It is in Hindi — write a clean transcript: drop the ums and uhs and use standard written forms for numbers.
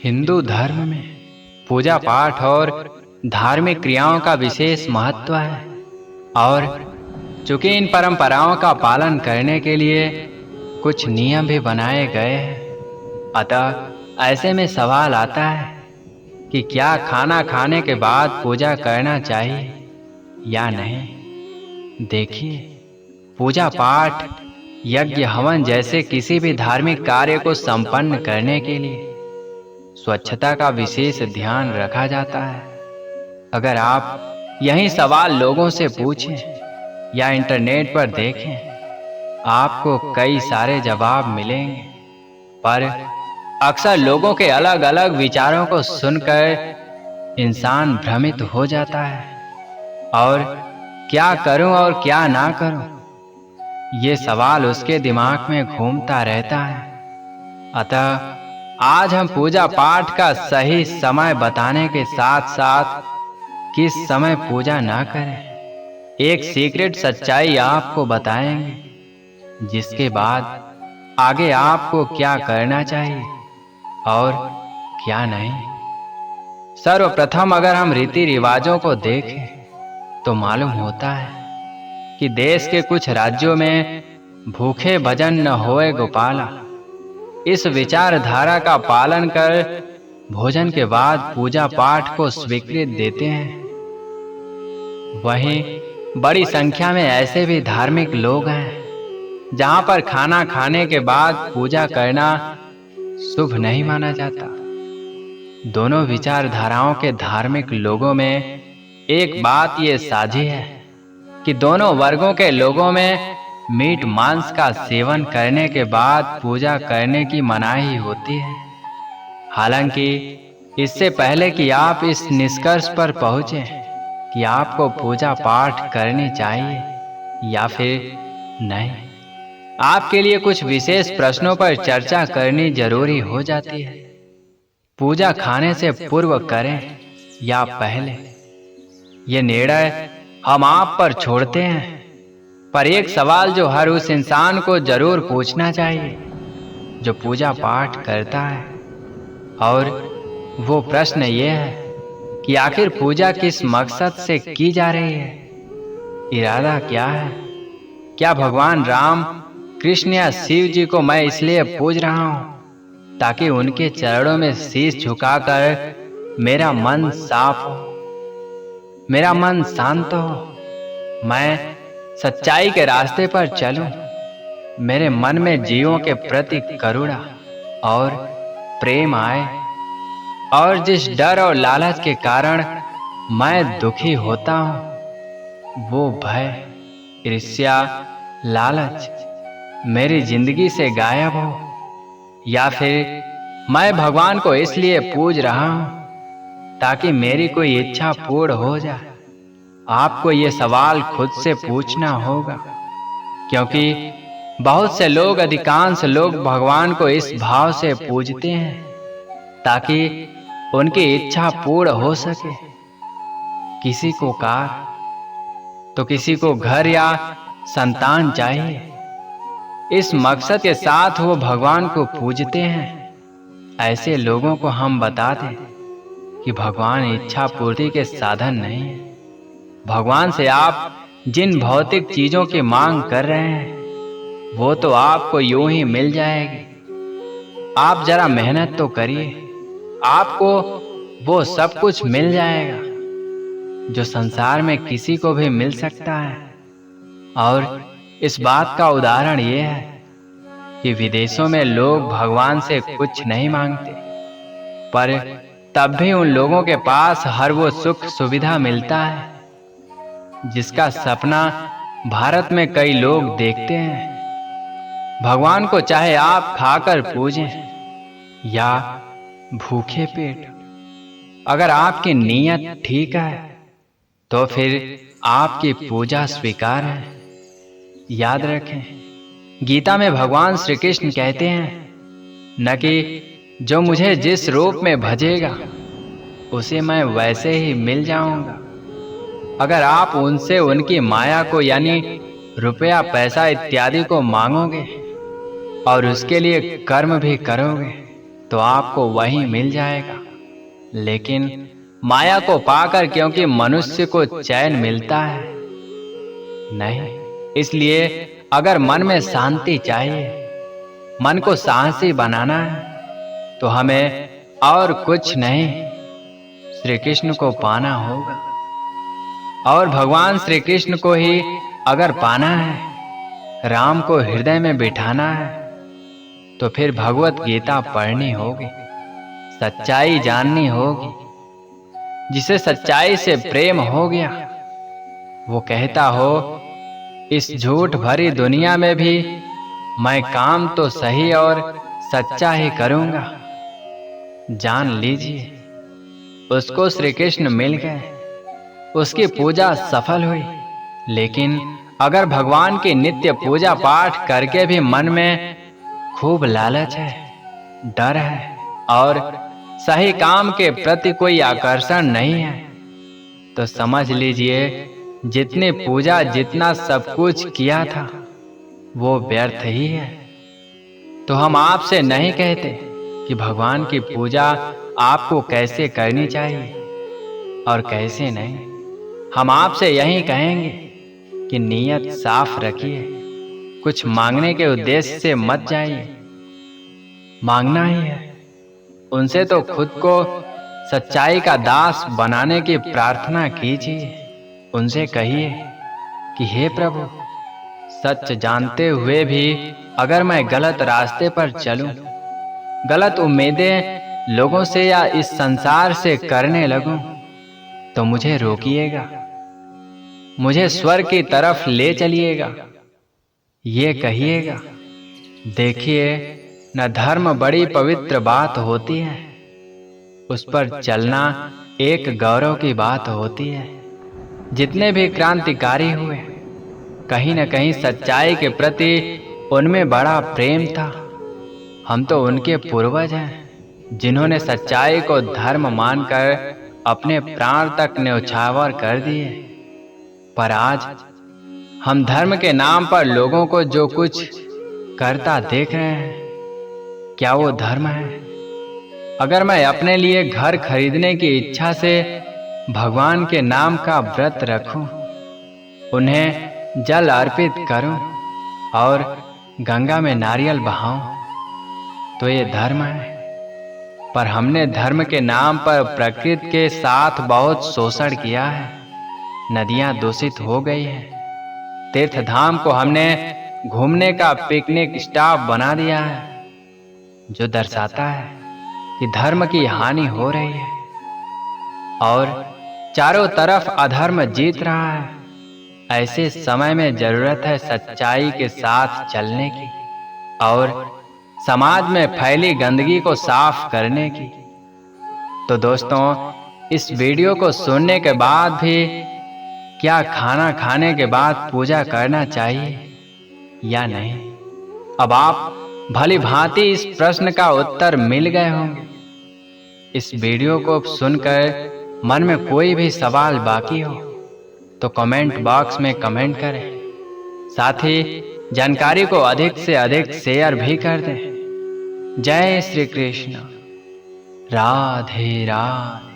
हिंदू धर्म में पूजा पाठ और धार्मिक क्रियाओं का विशेष महत्व है और चूंकि इन परंपराओं का पालन करने के लिए कुछ नियम भी बनाए गए हैं, अतः ऐसे में सवाल आता है कि क्या खाना खाने के बाद पूजा करना चाहिए या नहीं। देखिए, पूजा पाठ, यज्ञ, हवन जैसे किसी भी धार्मिक कार्य को संपन्न करने के लिए स्वच्छता का विशेष ध्यान रखा जाता है। अगर आप यही सवाल लोगों से पूछें या इंटरनेट पर देखें, आपको कई सारे जवाब मिलेंगे, पर अक्सर लोगों के अलग अलग विचारों को सुनकर इंसान भ्रमित हो जाता है और क्या करूं और क्या ना करूं, ये सवाल उसके दिमाग में घूमता रहता है। अतः आज हम पूजा पाठ का सही समय बताने के साथ साथ किस समय पूजा ना करें, एक सीक्रेट सच्चाई आपको बताएंगे, जिसके बाद आगे आपको क्या करना चाहिए और क्या नहीं। सर्वप्रथम अगर हम रीति रिवाजों को देखें तो मालूम होता है कि देश के कुछ राज्यों में भूखे भजन न होए गोपाला, इस विचारधारा का पालन कर भोजन के बाद पूजा पाठ को स्वीकृति देते हैं। वहीं बड़ी संख्या में ऐसे भी धार्मिक लोग हैं जहां पर खाना खाने के बाद पूजा करना शुभ नहीं माना जाता। दोनों विचारधाराओं के धार्मिक लोगों में एक बात ये साझी है कि दोनों वर्गों के लोगों में मीट मांस का सेवन करने के बाद पूजा करने की मनाही होती है। हालांकि इससे पहले कि आप इस निष्कर्ष पर पहुंचे कि आपको पूजा पाठ करनी चाहिए या फिर नहीं, आपके लिए कुछ विशेष प्रश्नों पर चर्चा करनी जरूरी हो जाती है। पूजा खाने से पूर्व करें या पहले, ये निर्णय हम आप पर छोड़ते हैं, पर एक सवाल जो हर उस इंसान को जरूर पूछना चाहिए जो पूजा पाठ करता है, और वो प्रश्न ये है कि आखिर पूजा किस मकसद से की जा रही है, इरादा क्या है। क्या भगवान राम, कृष्ण या शिव जी को मैं इसलिए पूज रहा हूं ताकि उनके चरणों में शीश झुकाकर मेरा मन साफ हो, मेरा मन शांत हो, मैं सच्चाई के रास्ते पर चलूं, मेरे मन में जीवों के प्रति करुणा और प्रेम आए, और जिस डर और लालच के कारण मैं दुखी होता हूं, वो भय, ईर्ष्या, लालच मेरी जिंदगी से गायब हो, या फिर मैं भगवान को इसलिए पूज रहा हूं ताकि मेरी कोई इच्छा पूर्ण हो जाए। आपको ये सवाल खुद से पूछना होगा, क्योंकि बहुत से लोग, अधिकांश लोग भगवान को इस भाव से पूजते हैं ताकि उनकी इच्छा पूर्ण हो सके। किसी को कार तो किसी को घर या संतान चाहिए। इस मकसद के साथ वो भगवान को पूजते हैं। ऐसे लोगों को हम बता दें कि भगवान इच्छा पूर्ति के साधन नहीं है। भगवान से आप जिन भौतिक चीजों की मांग कर रहे हैं वो तो आपको यूं ही मिल जाएगी। आप जरा मेहनत तो करिए, आपको वो सब कुछ मिल जाएगा जो संसार में किसी को भी मिल सकता है। और इस बात का उदाहरण ये है कि विदेशों में लोग भगवान से कुछ नहीं मांगते, पर तब भी उन लोगों के पास हर वो सुख सुविधा मिलता है जिसका सपना भारत में कई लोग देखते हैं। भगवान को चाहे आप खाकर पूजें या भूखे पेट, अगर आपकी नीयत ठीक है तो फिर आपकी पूजा स्वीकार है। याद रखें, गीता में भगवान श्री कृष्ण कहते हैं, न कि जो मुझे जिस रूप में भजेगा उसे मैं वैसे ही मिल जाऊंगा। अगर आप उनसे उनकी माया को, यानी रुपया, पैसा इत्यादि को मांगोगे और उसके लिए कर्म भी करोगे तो आपको वही मिल जाएगा। लेकिन माया को पाकर क्योंकि मनुष्य को चैन मिलता है नहीं, इसलिए अगर मन में शांति चाहिए, मन को साहसी बनाना है, तो हमें और कुछ नहीं, श्री कृष्ण को पाना होगा। और भगवान श्री कृष्ण को ही अगर पाना है, राम को हृदय में बिठाना है, तो फिर भगवत गीता पढ़नी होगी, सच्चाई जाननी होगी। जिसे सच्चाई से प्रेम हो गया, वो कहता हो इस झूठ भरी दुनिया में भी मैं काम तो सही और सच्चा ही करूंगा। जान लीजिए, उसको श्री कृष्ण मिल गए, उसकी पूजा सफल हुई। लेकिन अगर भगवान की नित्य पूजा पाठ करके भी मन में खूब लालच है, डर है और सही काम के प्रति कोई आकर्षण नहीं है, तो समझ लीजिए जितनी पूजा, जितना सब कुछ किया था, वो व्यर्थ ही है। तो हम आपसे नहीं कहते कि भगवान की पूजा आपको कैसे करनी चाहिए और कैसे नहीं। हम आपसे यही कहेंगे कि नीयत साफ रखिए, कुछ मांगने के उद्देश्य से मत जाइए। मांगना ही है उनसे तो खुद को सच्चाई का दास बनाने की प्रार्थना कीजिए। उनसे कहिए कि हे प्रभु, सच जानते हुए भी अगर मैं गलत रास्ते पर चलूं, गलत उम्मीदें लोगों से या इस संसार से करने लगूं, तो मुझे रोकिएगा, मुझे स्वर्ग की तरफ ले चलिएगा। ये कहिएगा, देखिए न धर्म बड़ी पवित्र बात होती है, उस पर चलना एक गौरव की बात होती है। जितने भी क्रांतिकारी हुए, कहीं न कहीं सच्चाई के प्रति उनमें बड़ा प्रेम था। हम तो उनके पूर्वज हैं, जिन्होंने सच्चाई को धर्म मानकर अपने प्राण तक न्यौछावर कर दिए। पर आज हम धर्म के नाम पर लोगों को जो कुछ करता देख रहे हैं, क्या वो धर्म है? अगर मैं अपने लिए घर खरीदने की इच्छा से भगवान के नाम का व्रत रखूं, उन्हें जल अर्पित करूं और गंगा में नारियल बहाऊं, तो ये धर्म है। पर हमने धर्म के नाम पर प्रकृति के साथ बहुत शोषण किया है। नदियां दूषित हो गई हैं, तीर्थ धाम को हमने घूमने का पिकनिक स्टॉप बना दिया है, जो दर्शाता है कि धर्म की हानि हो रही है और चारों तरफ अधर्म जीत रहा है। ऐसे समय में जरूरत है सच्चाई के साथ चलने की और समाज में फैली गंदगी को साफ करने की। तो दोस्तों, इस वीडियो को सुनने के बाद भी क्या खाना खाने के बाद पूजा करना चाहिए या नहीं? अब आप भली भांति इस प्रश्न का उत्तर मिल गए होंगे। इस वीडियो को सुनकर मन में कोई भी सवाल बाकी हो तो कमेंट बॉक्स में कमेंट करें। साथ ही जानकारी को अधिक से अधिक शेयर भी कर दें। जय श्री कृष्ण। राधे राधे।